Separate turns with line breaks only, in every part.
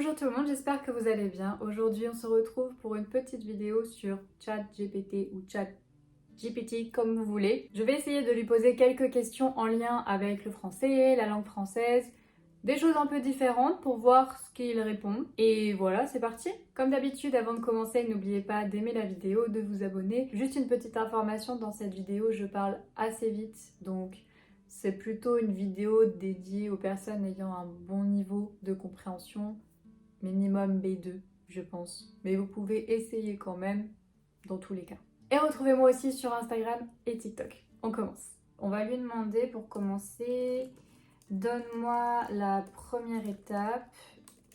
Bonjour tout le monde, j'espère que vous allez bien. Aujourd'hui, on se retrouve pour une petite vidéo sur ChatGPT ou ChatGPT comme vous voulez. Je vais essayer de lui poser quelques questions en lien avec le français, la langue française, des choses un peu différentes pour voir ce qu'il répond. Et voilà, c'est parti. Comme d'habitude, avant de commencer, n'oubliez pas d'aimer la vidéo, de vous abonner. Juste une petite information, dans cette vidéo, je parle assez vite, donc c'est plutôt une vidéo dédiée aux personnes ayant un bon niveau de compréhension, minimum B2, je pense. Mais vous pouvez essayer quand même, dans tous les cas. Et retrouvez-moi aussi sur Instagram et TikTok. On commence. On va lui demander pour commencer, donne-moi la première étape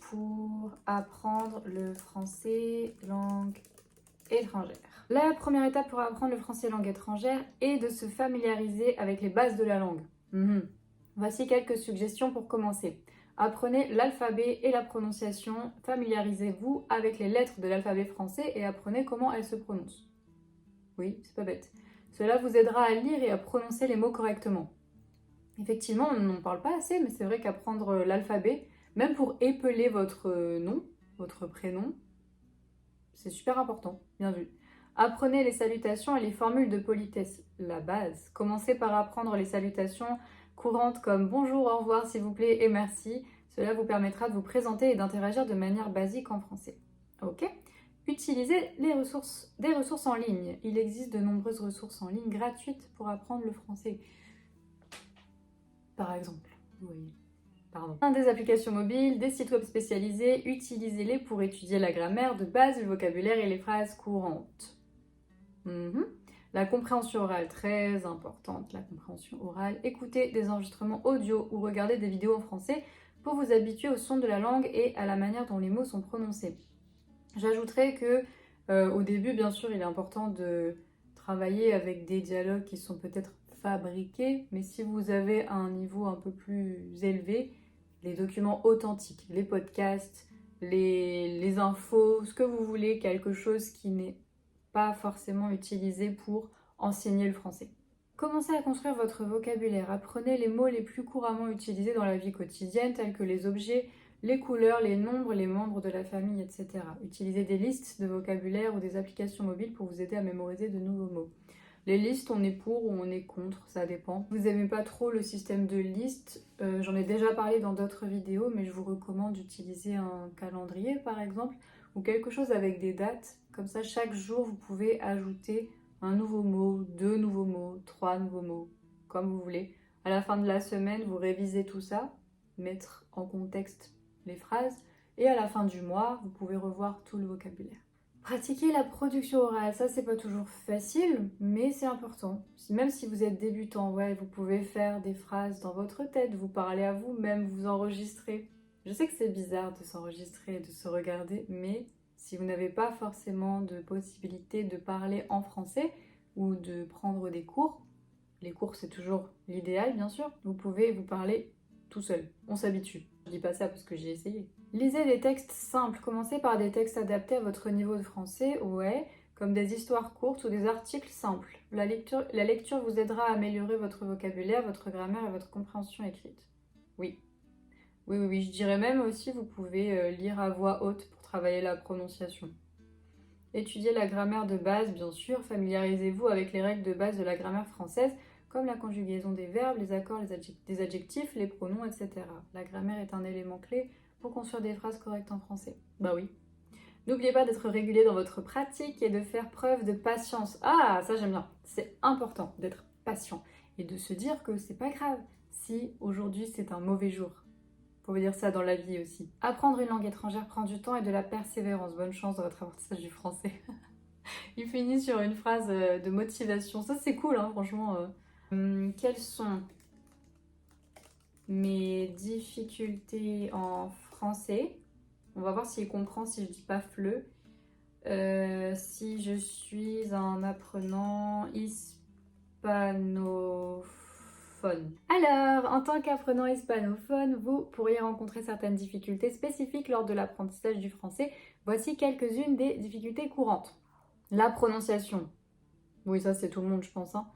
pour apprendre le français langue étrangère. La première étape pour apprendre le français langue étrangère est de se familiariser avec les bases de la langue. Voici quelques suggestions pour commencer. Apprenez l'alphabet et la prononciation, familiarisez-vous avec les lettres de l'alphabet français et apprenez comment elles se prononcent. Oui, c'est pas bête. Cela vous aidera à lire et à prononcer les mots correctement. Effectivement, on n'en parle pas assez, mais c'est vrai qu'apprendre l'alphabet, même pour épeler votre nom, votre prénom, c'est super important, bien vu. Apprenez les salutations et les formules de politesse, la base. Commencez par apprendre les salutations courantes comme bonjour, au revoir, s'il vous plaît et merci. Cela vous permettra de vous présenter et d'interagir de manière basique en français. Ok ? Utilisez des ressources en ligne. Il existe de nombreuses ressources en ligne gratuites pour apprendre le français. Par exemple, vous voyez. Des applications mobiles, des sites web spécialisés, utilisez-les pour étudier la grammaire de base, le vocabulaire et les phrases courantes. La compréhension orale, très importante, la compréhension orale. Écoutez des enregistrements audio ou regardez des vidéos en français pour vous habituer au son de la langue et à la manière dont les mots sont prononcés. J'ajouterais que au début, bien sûr, il est important de travailler avec des dialogues qui sont peut-être fabriqués, mais si vous avez un niveau un peu plus élevé, les documents authentiques, les podcasts, les infos, ce que vous voulez, quelque chose qui n'est pas forcément utilisé pour enseigner le français. Commencez à construire votre vocabulaire. Apprenez les mots les plus couramment utilisés dans la vie quotidienne, tels que les objets, les couleurs, les nombres, les membres de la famille, etc. Utilisez des listes de vocabulaire ou des applications mobiles pour vous aider à mémoriser de nouveaux mots. Les listes, on est pour ou on est contre, ça dépend. Vous n'aimez pas trop le système de listes, j'en ai déjà parlé dans d'autres vidéos, mais je vous recommande d'utiliser un calendrier par exemple, ou quelque chose avec des dates. Comme ça, chaque jour, vous pouvez ajouter un nouveau mot, 2 nouveaux mots, 3 nouveaux mots, comme vous voulez. À la fin de la semaine, vous révisez tout ça, mettre en contexte les phrases, et à la fin du mois, vous pouvez revoir tout le vocabulaire. Pratiquer la production orale, ça c'est pas toujours facile, mais c'est important. Même si vous êtes débutant, ouais, vous pouvez faire des phrases dans votre tête, vous parler à vous-même, vous enregistrer. Je sais que c'est bizarre de s'enregistrer et de se regarder, mais si vous n'avez pas forcément de possibilité de parler en français ou de prendre des cours, les cours c'est toujours l'idéal bien sûr, vous pouvez vous parler tout seul. On s'habitue. Je dis pas ça parce que j'ai essayé. Lisez des textes simples. Commencez par des textes adaptés à votre niveau de français, ouais, comme des histoires courtes ou des articles simples. La lecture vous aidera à améliorer votre vocabulaire, votre grammaire et votre compréhension écrite. Oui. Oui, je dirais même aussi vous pouvez lire à voix haute pour travailler la prononciation. Étudiez la grammaire de base, bien sûr. Familiarisez-vous avec les règles de base de la grammaire française, comme la conjugaison des verbes, les accords, des adjectifs, les pronoms, etc. La grammaire est un élément clé pour construire des phrases correctes en français. Bah oui. N'oubliez pas d'être régulier dans votre pratique et de faire preuve de patience. Ah, ça j'aime bien. C'est important d'être patient et de se dire que c'est pas grave si aujourd'hui c'est un mauvais jour. Faut dire ça dans la vie aussi. Apprendre une langue étrangère prend du temps et de la persévérance. Bonne chance dans votre apprentissage du français. Il finit sur une phrase de motivation. Ça c'est cool, hein, franchement. Quelles sont mes difficultés en français? On va voir s'il comprend si je dis pas fleu. Si je suis un apprenant hispanophone. Alors, en tant qu'apprenant hispanophone, vous pourriez rencontrer certaines difficultés spécifiques lors de l'apprentissage du français. Voici quelques-unes des difficultés courantes. La prononciation. Oui, ça c'est tout le monde, je pense, hein.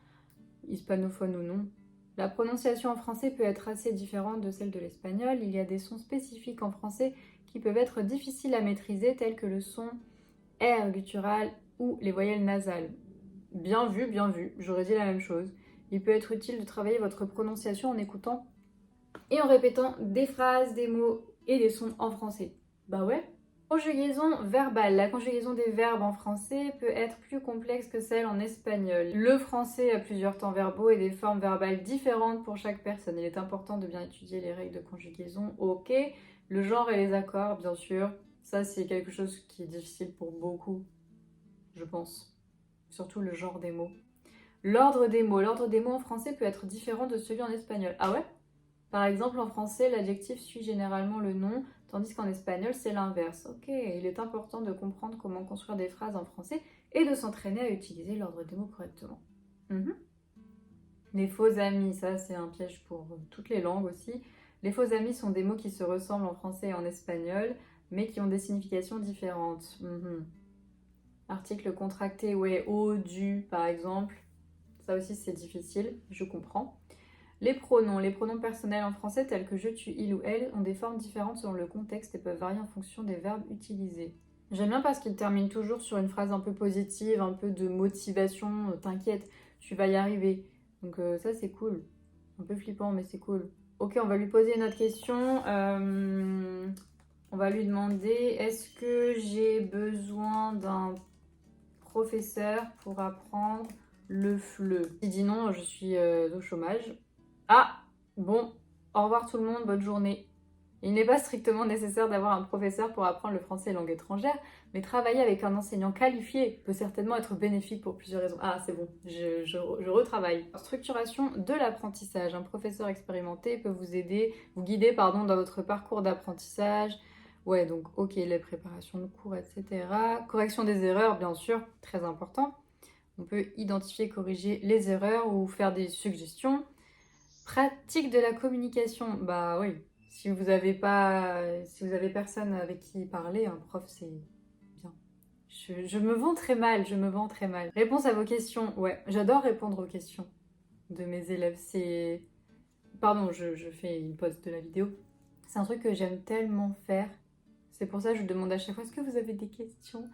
Hispanophone ou non. La prononciation en français peut être assez différente de celle de l'espagnol. Il y a des sons spécifiques en français qui peuvent être difficiles à maîtriser, tels que le son R guttural ou les voyelles nasales. Bien vu, j'aurais dit la même chose. Il peut être utile de travailler votre prononciation en écoutant et en répétant des phrases, des mots et des sons en français. Bah ouais. Conjugaison verbale. La conjugaison des verbes en français peut être plus complexe que celle en espagnol. Le français a plusieurs temps verbaux et des formes verbales différentes pour chaque personne. Il est important de bien étudier les règles de conjugaison. Ok. Le genre et les accords, bien sûr. Ça, c'est quelque chose qui est difficile pour beaucoup, je pense. Surtout le genre des mots. L'ordre des mots. L'ordre des mots en français peut être différent de celui en espagnol. Ah ouais? Par exemple, en français, l'adjectif suit généralement le nom, tandis qu'en espagnol, c'est l'inverse. Ok, il est important de comprendre comment construire des phrases en français et de s'entraîner à utiliser l'ordre des mots correctement. Mhm. Les faux amis, ça c'est un piège pour toutes les langues aussi. Les faux amis sont des mots qui se ressemblent en français et en espagnol, mais qui ont des significations différentes. Mhm. Article contracté, ouais, au, du, par exemple. Ça aussi c'est difficile, je comprends. Les pronoms personnels en français tels que je, tu, il ou elle ont des formes différentes selon le contexte et peuvent varier en fonction des verbes utilisés. J'aime bien parce qu'ils terminent toujours sur une phrase un peu positive, un peu de motivation, t'inquiète, tu vas y arriver. Donc ça c'est cool. Un peu flippant mais c'est cool. Ok, on va lui poser une autre question. On va lui demander, est-ce que j'ai besoin d'un professeur pour apprendre le FLE? Si dit non, je suis au chômage. Ah, bon, au revoir tout le monde, bonne journée. Il n'est pas strictement nécessaire d'avoir un professeur pour apprendre le français langue étrangère, mais travailler avec un enseignant qualifié peut certainement être bénéfique pour plusieurs raisons. Ah, c'est bon, je retravaille. Structuration de l'apprentissage. Un professeur expérimenté peut vous guider dans votre parcours d'apprentissage. Ouais, donc ok, les préparations de cours, etc. Correction des erreurs, bien sûr, très important. On peut identifier, corriger les erreurs ou faire des suggestions. Pratique de la communication, bah oui. Si vous avez personne avec qui parler, un prof c'est bien. Je me vends très mal, je me vends très mal. Réponse à vos questions, ouais, j'adore répondre aux questions de mes élèves. Pardon, je fais une pause de la vidéo. C'est un truc que j'aime tellement faire. C'est pour ça que je demande à chaque fois, est-ce que vous avez des questions?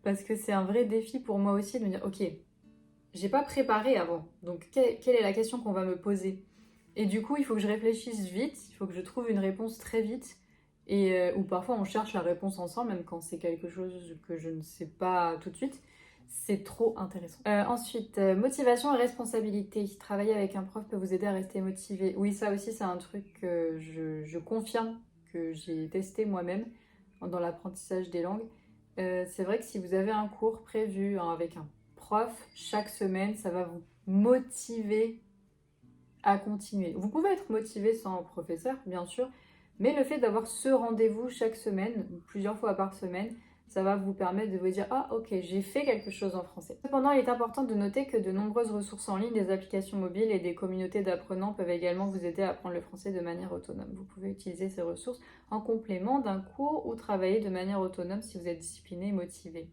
Parce que c'est un vrai défi pour moi aussi de me dire, ok, j'ai pas préparé avant, donc quelle est la question qu'on va me poser? Et du coup, il faut que je réfléchisse vite, il faut que je trouve une réponse très vite, ou parfois on cherche la réponse ensemble, même quand c'est quelque chose que je ne sais pas tout de suite. C'est trop intéressant. Ensuite, motivation et responsabilité. Travailler avec un prof peut vous aider à rester motivé. Oui, ça aussi, c'est un truc que je confirme, que j'ai testé moi-même dans l'apprentissage des langues. C'est vrai que si vous avez un cours prévu avec un prof chaque semaine, ça va vous motiver à continuer. Vous pouvez être motivé sans professeur, bien sûr, mais le fait d'avoir ce rendez-vous chaque semaine, plusieurs fois par semaine, ça va vous permettre de vous dire « Ah, ok, j'ai fait quelque chose en français ». Cependant, il est important de noter que de nombreuses ressources en ligne, des applications mobiles et des communautés d'apprenants peuvent également vous aider à apprendre le français de manière autonome. Vous pouvez utiliser ces ressources en complément d'un cours ou travailler de manière autonome si vous êtes discipliné et motivé.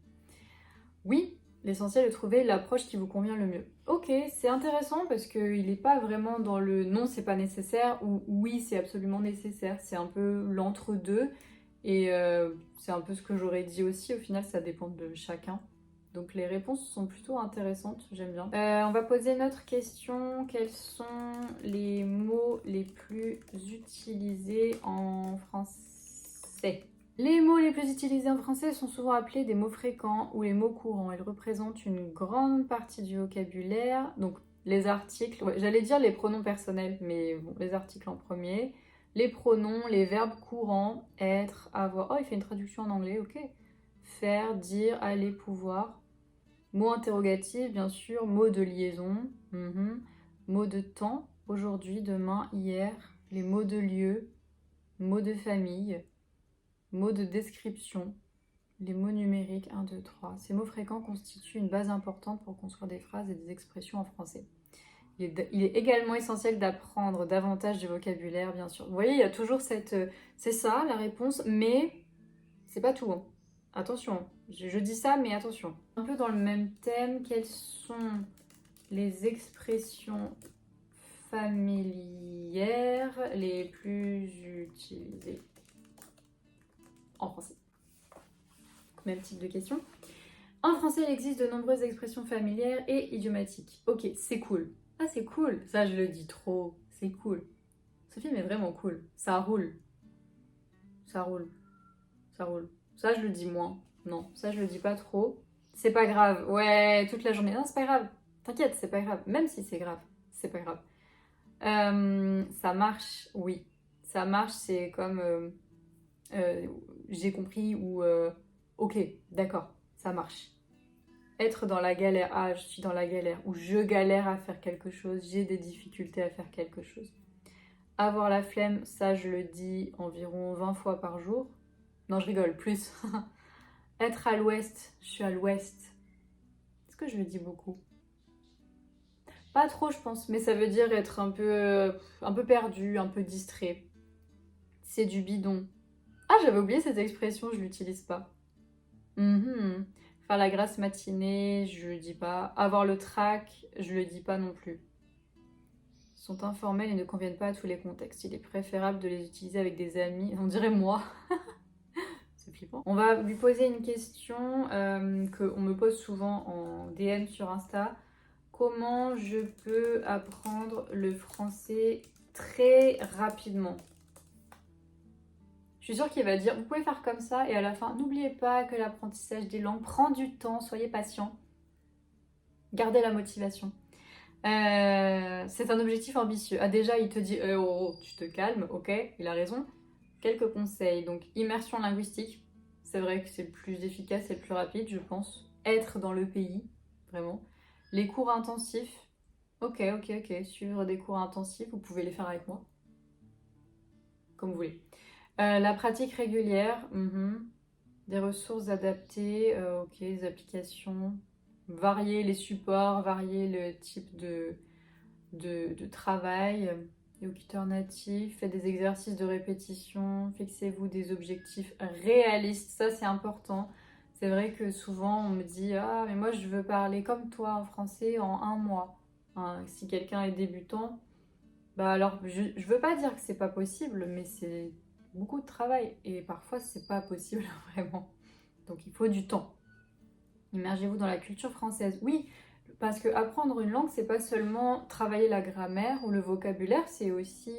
Oui, l'essentiel est de trouver l'approche qui vous convient le mieux. Ok, c'est intéressant parce qu'il n'est pas vraiment dans le non, c'est pas nécessaire ou oui, c'est absolument nécessaire. C'est un peu l'entre-deux et c'est un peu ce que j'aurais dit aussi. Au final, ça dépend de chacun. Donc les réponses sont plutôt intéressantes, j'aime bien. On va poser une autre question. Quels sont les mots les plus utilisés en français? Les mots les plus utilisés en français sont souvent appelés des mots fréquents ou les mots courants. Ils représentent une grande partie du vocabulaire. Donc les articles, ouais, j'allais dire les pronoms personnels, mais bon, les articles en premier. Les pronoms, les verbes courants, être, avoir. Oh, il fait une traduction en anglais, ok. Faire, dire, aller, pouvoir. Mots interrogatifs, bien sûr. Mots de liaison. Mots de temps, aujourd'hui, demain, hier. Les mots de lieu. Mots de famille. Mots de description, les mots numériques 1, 2, 3. Ces mots fréquents constituent une base importante pour construire des phrases et des expressions en français. Il est également essentiel d'apprendre davantage du vocabulaire, bien sûr. Vous voyez, il y a toujours cette... c'est ça, la réponse, mais c'est pas tout. Hein. Attention, je dis ça, mais attention. Un peu dans le même thème, quelles sont les expressions familières les plus utilisées? en français. Même type de question. En français, il existe de nombreuses expressions familières et idiomatiques. Ok, c'est cool. Ah, c'est cool. Ça, je le dis trop. C'est cool. Ce film est vraiment cool. Ça roule. Ça roule. Ça roule. Ça, je le dis moins. Non, ça, je le dis pas trop. C'est pas grave. Ouais, toute la journée. Non, c'est pas grave. T'inquiète, c'est pas grave. Même si c'est grave, c'est pas grave. Ça marche, oui. Ça marche, c'est comme j'ai compris ou ok, d'accord, ça marche. Être dans la galère, ah, je suis dans la galère, ou je galère à faire quelque chose, j'ai des difficultés à faire quelque chose. Avoir la flemme, ça je le dis environ 20 fois par jour. Non, je rigole, plus. Être à l'ouest, je suis à l'ouest. Est-ce que je le dis beaucoup? Pas trop, je pense, mais ça veut dire être un peu perdu, un peu distrait. C'est du bidon. Ah, j'avais oublié cette expression, je l'utilise pas. Faire la grasse matinée, je le dis pas. Avoir le trac, je le dis pas non plus. Sont informels et ne conviennent pas à tous les contextes. Il est préférable de les utiliser avec des amis. On dirait moi. C'est flippant. On va lui poser une question qu'on me pose souvent en DM sur Insta. Comment je peux apprendre le français très rapidement? Je suis sûre qu'il va dire, vous pouvez faire comme ça, et à la fin, n'oubliez pas que l'apprentissage des langues prend du temps, soyez patient. Gardez la motivation. C'est un objectif ambitieux. Ah déjà, il te dit, oh, tu te calmes, ok, il a raison. Quelques conseils. Donc, immersion linguistique. C'est vrai que c'est le plus efficace et le plus rapide, je pense. Être dans le pays, vraiment. Les cours intensifs. Ok. Suivre des cours intensifs, vous pouvez les faire avec moi. Comme vous voulez. La pratique régulière. Des ressources adaptées. Ok, les applications. Varier les supports, varier le type de travail. Écouteurs natifs, faites des exercices de répétition, fixez-vous des objectifs réalistes, ça c'est important. C'est vrai que souvent on me dit ah mais moi je veux parler comme toi en français en un mois. Hein, si quelqu'un est débutant, bah alors je veux pas dire que c'est pas possible, mais c'est beaucoup de travail et parfois c'est pas possible vraiment. Donc il faut du temps. Immergez-vous dans la culture française. Oui, parce que apprendre une langue, c'est pas seulement travailler la grammaire ou le vocabulaire, c'est aussi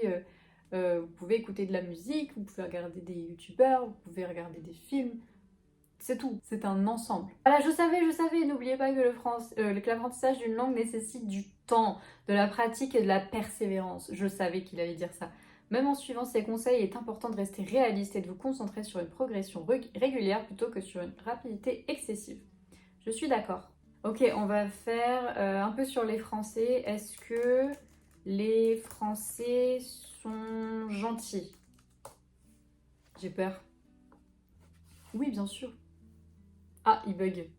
vous pouvez écouter de la musique, vous pouvez regarder des youtubeurs, vous pouvez regarder des films. C'est tout, c'est un ensemble. Voilà, je savais, n'oubliez pas que l'apprentissage d'une langue nécessite du temps, de la pratique et de la persévérance. Je savais qu'il allait dire ça. Même en suivant ces conseils, il est important de rester réaliste et de vous concentrer sur une progression régulière plutôt que sur une rapidité excessive. Je suis d'accord. Ok, on va faire un peu sur les Français. Est-ce que les Français sont gentils? J'ai peur. Oui, bien sûr. Ah, il bug.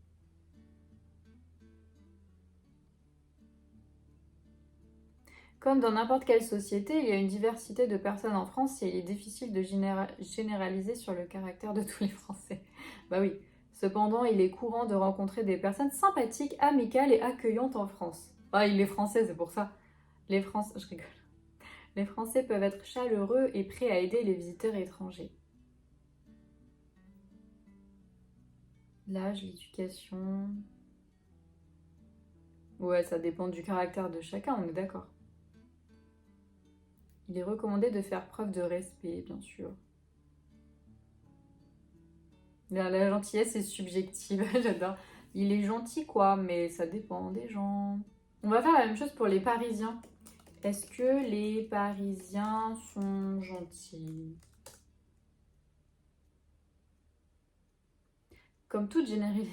Comme dans n'importe quelle société, il y a une diversité de personnes en France et il est difficile de généraliser sur le caractère de tous les Français. Bah oui. Cependant, il est courant de rencontrer des personnes sympathiques, amicales et accueillantes en France. Ah, il est français, c'est pour ça. Je rigole. Les Français peuvent être chaleureux et prêts à aider les visiteurs étrangers. L'âge, l'éducation... Ouais, ça dépend du caractère de chacun, on est d'accord. Il est recommandé de faire preuve de respect, bien sûr. La gentillesse est subjective, j'adore. Il est gentil, quoi, mais ça dépend des gens. On va faire la même chose pour les Parisiens. Est-ce que les Parisiens sont gentils? Comme toute généralité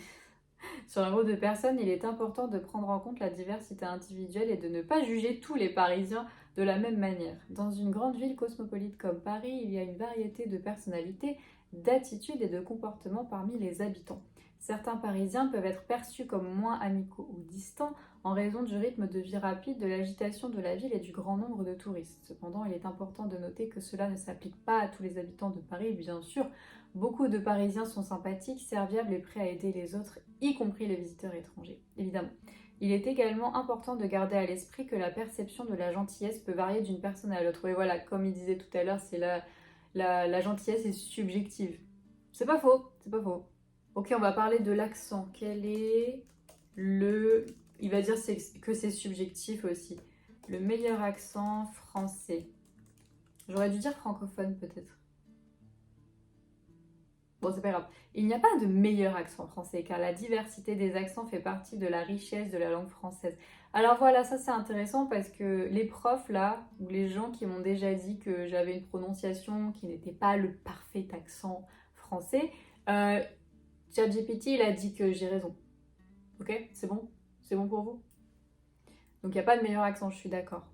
sur un groupe de personnes, il est important de prendre en compte la diversité individuelle et de ne pas juger tous les Parisiens de la même manière. Dans une grande ville cosmopolite comme Paris, il y a une variété de personnalités, d'attitudes et de comportements parmi les habitants. Certains Parisiens peuvent être perçus comme moins amicaux ou distants en raison du rythme de vie rapide, de l'agitation de la ville et du grand nombre de touristes. Cependant, il est important de noter que cela ne s'applique pas à tous les habitants de Paris, bien sûr. Beaucoup de Parisiens sont sympathiques, serviables et prêts à aider les autres, y compris les visiteurs étrangers, évidemment. Il est également important de garder à l'esprit que la perception de la gentillesse peut varier d'une personne à l'autre. Et voilà, comme il disait tout à l'heure, c'est la gentillesse est subjective. C'est pas faux, c'est pas faux. Ok, on va parler de l'accent. Quel est le... Il va dire que c'est subjectif aussi. Le meilleur accent français. J'aurais dû dire francophone peut-être. Bon, c'est pas grave. Il n'y a pas de meilleur accent français, car la diversité des accents fait partie de la richesse de la langue française. Alors voilà, ça c'est intéressant parce que les profs là, ou les gens qui m'ont déjà dit que j'avais une prononciation qui n'était pas le parfait accent français, ChatGPT il a dit que j'ai raison. Ok? C'est bon? C'est bon pour vous? Donc il n'y a pas de meilleur accent, je suis d'accord.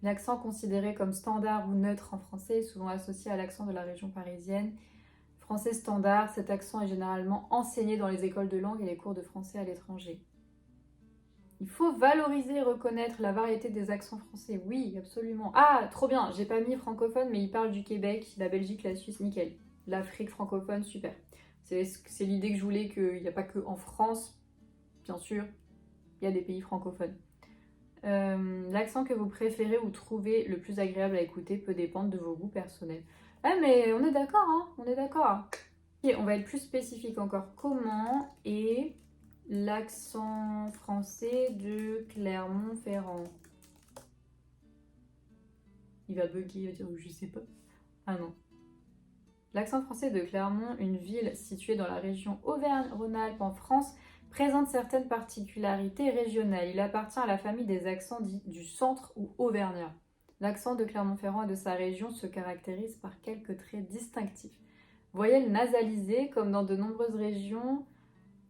L'accent considéré comme standard ou neutre en français est souvent associé à l'accent de la région parisienne. Français standard, cet accent est généralement enseigné dans les écoles de langue et les cours de français à l'étranger. Il faut valoriser et reconnaître la variété des accents français. Oui, absolument. Ah, trop bien, j'ai pas mis francophone, mais il parle du Québec, la Belgique, la Suisse, nickel. L'Afrique francophone, super. C'est l'idée que je voulais, qu'il n'y a pas que en France, bien sûr, il y a des pays francophones. L'accent que vous préférez ou trouvez le plus agréable à écouter peut dépendre de vos goûts personnels. Ah mais on est d'accord, hein, on est d'accord. Et on va être plus spécifique encore. Comment est l'accent français de Clermont-Ferrand? Il va bugger, il va dire je sais pas. Ah non. L'accent français de Clermont, une ville située dans la région Auvergne-Rhône-Alpes en France, présente certaines particularités régionales. Il appartient à la famille des accents dits du centre ou auvergnat. L'accent de Clermont-Ferrand et de sa région se caractérise par quelques traits distinctifs. Voyelles nasalisées, comme dans de nombreuses régions,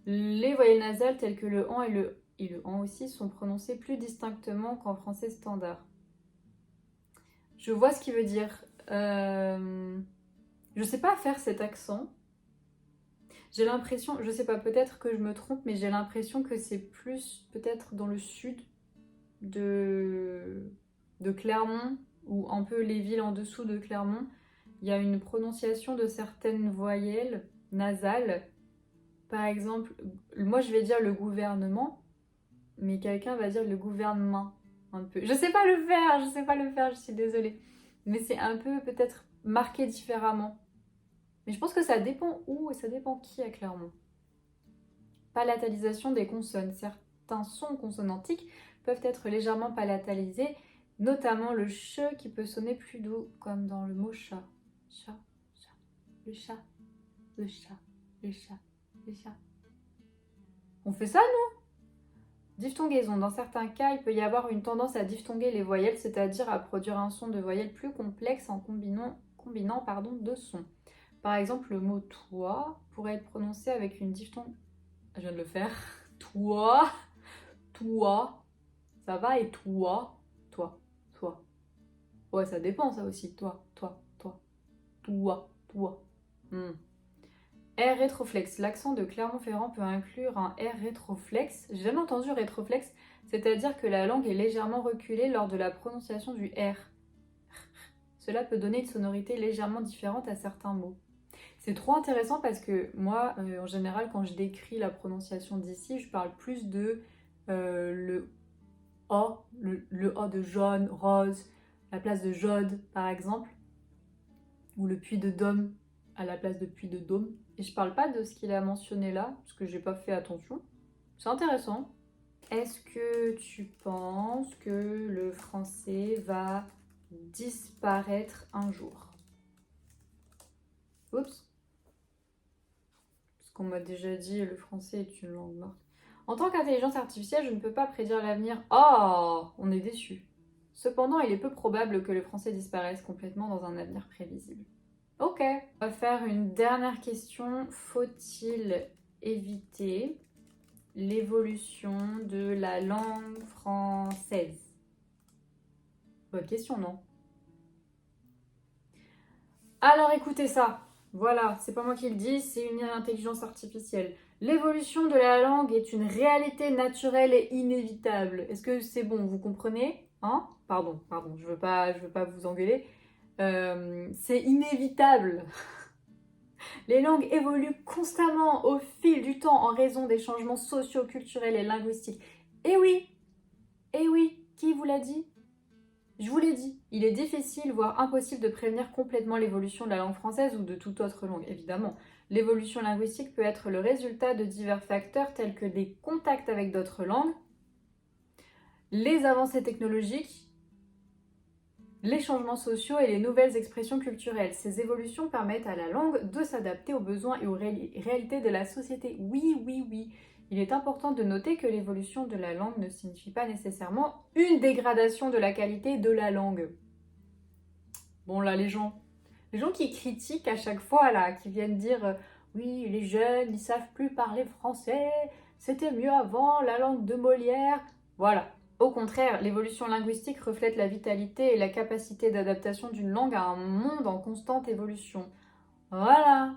les voyelles nasales telles que le an et le an aussi sont prononcées plus distinctement qu'en français standard. Je vois ce qu'il veut dire. Je sais pas faire cet accent. J'ai l'impression, je sais pas, peut-être que je me trompe, mais j'ai l'impression que c'est plus peut-être dans le sud de Clermont, ou un peu les villes en dessous de Clermont. Il y a une prononciation de certaines voyelles nasales. Par exemple, moi je vais dire le gouvernement, mais quelqu'un va dire le gouvernement. Un peu. Je sais pas le faire, je sais pas le faire, je suis désolée. Mais c'est un peu peut-être marqué différemment. Mais je pense que ça dépend où et ça dépend qui à Clermont. Palatalisation des consonnes. Certains sons consonantiques peuvent être légèrement palatalisés, notamment le ch qui peut sonner plus doux, comme dans le mot chat. Chat, chat, le chat, le chat, le chat, le chat. On fait ça, non? Diphtongaison. Dans certains cas, il peut y avoir une tendance à diphtonguer les voyelles, c'est-à-dire à produire un son de voyelle plus complexe en combinant deux sons. Par exemple, le mot toi pourrait être prononcé avec une diphtongue. Je viens de le faire. Toi, toi. Ça va et toi, toi, toi. Ouais, ça dépend ça aussi. Toi, toi, toi. Toi, toi. R rétroflexe. L'accent de Clermont-Ferrand peut inclure un R rétroflexe. J'ai jamais entendu rétroflexe, c'est-à-dire que la langue est légèrement reculée lors de la prononciation du R. Cela peut donner une sonorité légèrement différente à certains mots. C'est trop intéressant parce que moi, en général, quand je décris la prononciation d'ici, je parle plus de le O, le O de jaune, rose, la place de Jode, par exemple, ou le puits de Dôme à la place de puits de Dôme. Et je parle pas de ce qu'il a mentionné là, parce que j'ai pas fait attention. C'est intéressant. Est-ce que tu penses que le français va disparaître un jour? Oups. Parce qu'on m'a déjà dit le français est une langue morte. En tant qu'intelligence artificielle, je ne peux pas prédire l'avenir. Oh, on est déçus. Cependant, il est peu probable que le français disparaisse complètement dans un avenir prévisible. Ok, on va faire une dernière question. Faut-il éviter l'évolution de la langue française? Bonne question, non? Alors écoutez ça. Voilà, c'est pas moi qui le dis, c'est une intelligence artificielle. L'évolution de la langue est une réalité naturelle et inévitable. Est-ce que c'est bon, vous comprenez? Hein? Pardon, je veux pas vous engueuler. C'est inévitable. Les langues évoluent constamment au fil du temps en raison des changements sociaux, culturels et linguistiques. Et oui, qui vous l'a dit? C'est une intelligence artificielle. L'évolution de la langue est une réalité naturelle et inévitable. Est-ce que c'est bon, vous comprenez? Hein? Pardon, je veux pas vous engueuler. C'est inévitable. Les langues évoluent constamment au fil du temps en raison des changements sociaux, culturels et linguistiques. Et oui, Je vous l'ai dit, il est difficile, voire impossible de prévenir complètement l'évolution de la langue française ou de toute autre langue, évidemment. L'évolution linguistique peut être le résultat de divers facteurs tels que des contacts avec d'autres langues, les avancées technologiques, les changements sociaux et les nouvelles expressions culturelles. Ces évolutions permettent à la langue de s'adapter aux besoins et aux réalités de la société. Oui, oui, oui. Il est important de noter que l'évolution de la langue ne signifie pas nécessairement une dégradation de la qualité de la langue. Bon là, les gens qui critiquent à chaque fois, là, qui viennent dire oui, les jeunes, ils savent plus parler français, c'était mieux avant, la langue de Molière. Voilà. Au contraire, l'évolution linguistique reflète la vitalité et la capacité d'adaptation d'une langue à un monde en constante évolution. Voilà.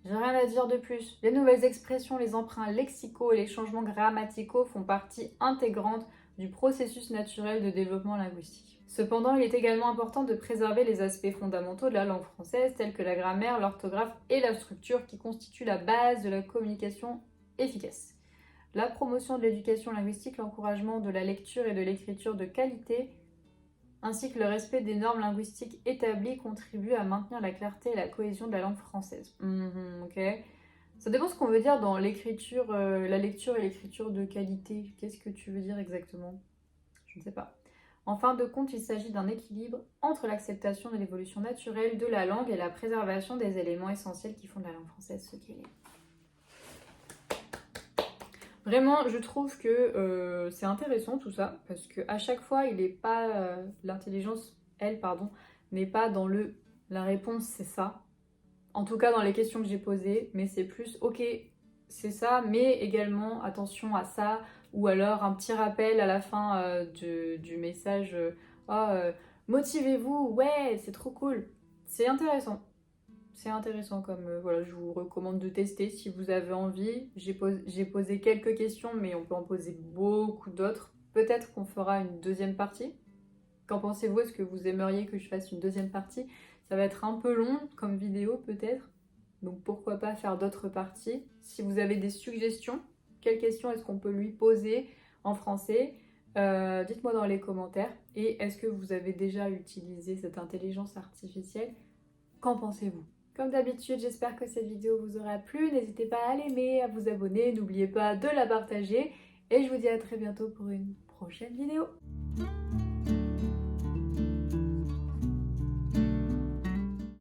J'ai rien à dire de plus. Les nouvelles expressions, les emprunts lexicaux et les changements grammaticaux font partie intégrante du processus naturel de développement linguistique. Cependant, il est également important de préserver les aspects fondamentaux de la langue française, tels que la grammaire, l'orthographe et la structure qui constituent la base de la communication efficace. La promotion de l'éducation linguistique, l'encouragement de la lecture et de l'écriture de qualité, ainsi que le respect des normes linguistiques établies contribuent à maintenir la clarté et la cohésion de la langue française. Ok. Ça dépend ce qu'on veut dire dans l'écriture, la lecture et l'écriture de qualité. Qu'est-ce que tu veux dire exactement? Je ne sais pas. En fin de compte, il s'agit d'un équilibre entre l'acceptation de l'évolution naturelle de la langue et la préservation des éléments essentiels qui font de la langue française ce qu'elle est. Vraiment, je trouve que c'est intéressant tout ça, parce qu'à chaque fois, il n'est pas l'intelligence, elle, pardon, n'est pas dans la réponse, c'est ça. En tout cas, dans les questions que j'ai posées, mais c'est plus, ok, c'est ça, mais également attention à ça, ou alors un petit rappel à la fin du message, motivez-vous, ouais, c'est trop cool. C'est intéressant. C'est intéressant comme, voilà, je vous recommande de tester si vous avez envie. J'ai posé quelques questions, mais on peut en poser beaucoup d'autres. Peut-être qu'on fera une deuxième partie. Qu'en pensez-vous? Est-ce que vous aimeriez que je fasse une deuxième partie? Ça va être un peu long comme vidéo peut-être. Donc pourquoi pas faire d'autres parties? Si vous avez des suggestions, quelles questions est-ce qu'on peut lui poser en français? Dites-moi dans les commentaires. Et est-ce que vous avez déjà utilisé cette intelligence artificielle? Qu'en pensez-vous? Comme d'habitude, j'espère que cette vidéo vous aura plu. N'hésitez pas à l'aimer, à vous abonner. N'oubliez pas de la partager. Et je vous dis à très bientôt pour une prochaine vidéo.